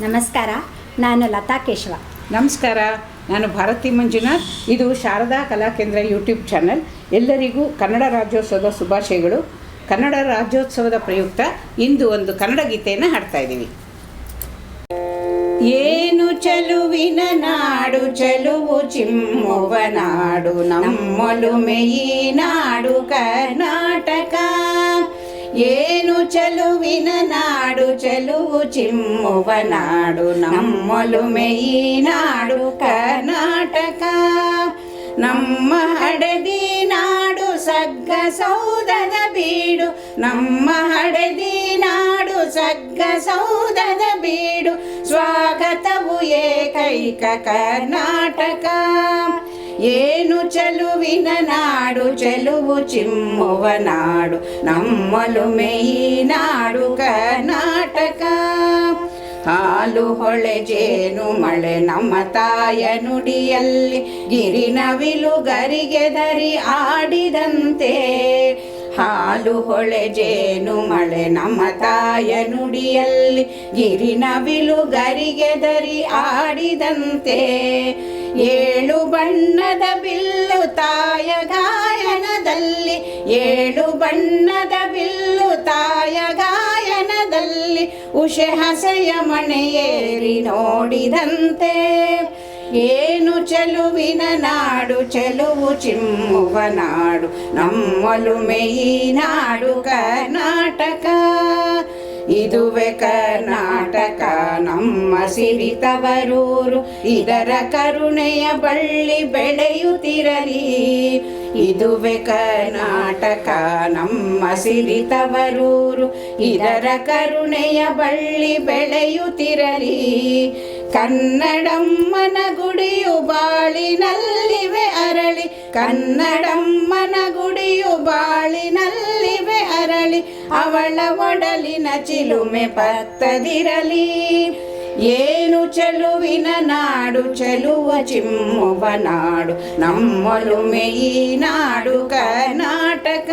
ನಮಸ್ಕಾರ, ನಾನು ಲತಾ ಕೇಶವ. ನಮಸ್ಕಾರ, ನಾನು ಭಾರತಿ ಮಂಜುನಾಥ್. ಇದು ಶಾರದಾ ಕಲಾಕೇಂದ್ರ ಯೂಟ್ಯೂಬ್ ಚಾನಲ್. ಎಲ್ಲರಿಗೂ ಕನ್ನಡ ರಾಜ್ಯೋತ್ಸವದ ಶುಭಾಶಯಗಳು. ಕನ್ನಡ ರಾಜ್ಯೋತ್ಸವದ ಪ್ರಯುಕ್ತ ಇಂದು ಒಂದು ಕನ್ನಡ ಗೀತೆಯನ್ನು ಹಾಡ್ತಾ ಇದ್ದೀವಿ. ಏನು ಚೆಲುವಿನ ನಾಡು, ಚೆಲುವು ಚಿಮ್ಮುವ ನಾಡು, ನಮ್ಮೊಲುಮೆಯಿ ನಾಡು ಕರ್ನಾಟಕ. ಏನು ಚೆಲುವಿನ ನಾಡು, ಚೆಲುವು ಚಿಮ್ಮುವ ನಾಡು, ನಮ್ಮೊಲುಮೆಯಿ ನಾಡು ಕರ್ನಾಟಕ. ನಮ್ಮ ಹಡದಿ ನಾಡು ಸಗ್ಗ ಸೌಧದ ಬೀಡು, ನಮ್ಮ ಹಡದಿ ನಾಡು ಸಗ್ಗ ಸೌಧದ ಬೀಡು, ಸ್ವಾಗತವು ಏಕೈಕ ಕರ್ನಾಟಕ. ಏನು ಚೆಲುವಿನ ನಾಡು, ಚೆಲುವು ಚಿಮ್ಮುವ ನಾಡು, ನಮ್ಮೊಲುಮೆಯಿ ನಾಡು ಕರ್ನಾಟಕ. ಹಾಲು ಹೊಳೆ ಜೇನು ಮಳೆ ನಮ್ಮ ತಾಯ ನುಡಿಯಲ್ಲಿ, ಗಿರಿನವಿಲು ಗರಿಗೆದರಿ ಆಡಿದಂತೆ. ಹಾಲು ಹೊಳೆ ಜೇನು ಮಳೆ ನಮ್ಮ ತಾಯ ನುಡಿಯಲ್ಲಿ, ಗಿರಿನವಿಲು ಗರಿಗೆದರಿ ಆಡಿದಂತೆ. ಏಳು ಬಣ್ಣದ ಬಿಲ್ಲು ತಾಯ ಗಾಯನದಲ್ಲಿ, ಏಳು ಬಣ್ಣದ ಬಿಲ್ಲು ತಾಯ ಗಾಯನದಲ್ಲಿ, ಉಷೆ ಹಸೆಯ ಮಣೆಯೇರಿ ನೋಡಿದಂತೆ. ಏನು ಚೆಲುವಿನ ನಾಡು, ಚೆಲುವು ಚಿಮ್ಮುವ ನಾಡು, ನಮ್ಮೊಲುಮೆಯಿ ನಾಡು ಕರ್ನಾಟಕ. ಇದುವೆ ಕರ್ನಾಟಕ ನಮ್ಮ ಸಿರಿತವರೂರು, ಇದರ ಕರುಣೆಯ ಬಳ್ಳಿ ಬೆಳೆಯುತ್ತಿರಲಿ. ಇದುವೆ ಕರ್ನಾಟಕ ನಮ್ಮ ಸಿರಿತವರೂರು, ಇದರ ಕರುಣೆಯ ಬಳ್ಳಿ ಬೆಳೆಯುತ್ತಿರಲಿ. ಕನ್ನಡಮ್ಮನ ಗುಡಿಯು ಬಾಳಿನಲ್ಲಿವೆ ಅರಳಿ, ಕನ್ನಡಮ್ಮನ ಗುಡಿಯು ಬಾಳಿನಲ್ಲಿವೆ ಅರಳಿ, ಅವಳ ಒಡಲಿನ ಚಿಲುಮೆ ಪತ್ತದಿರಲಿ. ಏನು ಚೆಲುವಿನ ನಾಡು, ಚೆಲುವ ಚಿಮ್ಮುವ ನಾಡು, ನಮ್ಮೊಲುಮೆಯಿ ನಾಡು ಕರ್ನಾಟಕ.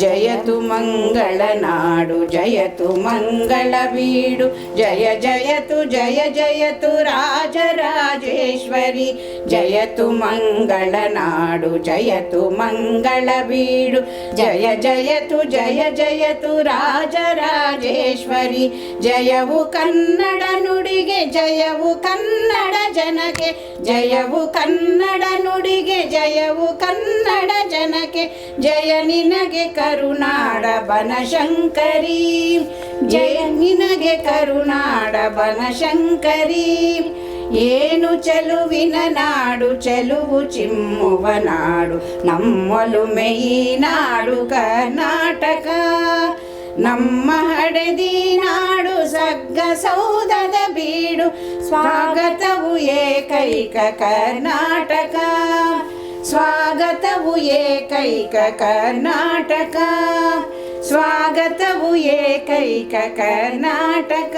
ಜಯತು ಮಂಗಳ ನಾಡು, ಜಯತು ಮಂಗಳ ಬೀಡು, ಜಯ ಜಯತು ಜಯ ಜಯತು ರಾಜರಾಜೇಶ್ವರಿ. ಜಯತು ಮಂಗಳ ನಾಡು, ಜಯತು ಮಂಗಳ ಬೀಡು, ಜಯ ಜಯತು ಜಯ ಜಯತು ರಾಜರಾಜೇಶ್ವರಿ. ಜಯವು ಕನ್ನಡ ನುಡಿಗೆ, ಜಯವು ಕನ್ನಡ ಜನಕ್ಕೆ, ಜಯವು ಕನ್ನಡ ನುಡಿಗೆ, ಜಯವು ಕನ್ನಡ ಜನಕ್ಕೆ. ಜಯ ನಿನಗೆ ಕರುನಾಡ ಬನಶಂಕರಿ, ಜಯ ನಿನಗೆ ಕರುನಾಡ ಬನಶಂಕರಿ. ಏನು ಚೆಲುವಿನ ನಾಡು, ಚೆಲುವು ಚಿಮ್ಮುವ ನಾಡು, ನಮ್ಮೊಲುಮೆಯಿ ನಾಡು ಕರ್ನಾಟಕ. ನಮ್ಮ ಹಡದಿ ನಾಡು ಸಗ್ಗ ಸೌಧದ ಬೀಡು, ಸ್ವಾಗತವು ಏಕೈಕ ಕರ್ನಾಟಕ. ಸ್ವಾಗತವು ಏಕೈಕ ಕರ್ನಾಟಕ, ಸ್ವಾಗತವು ಏಕೈಕ ಕರ್ನಾಟಕ.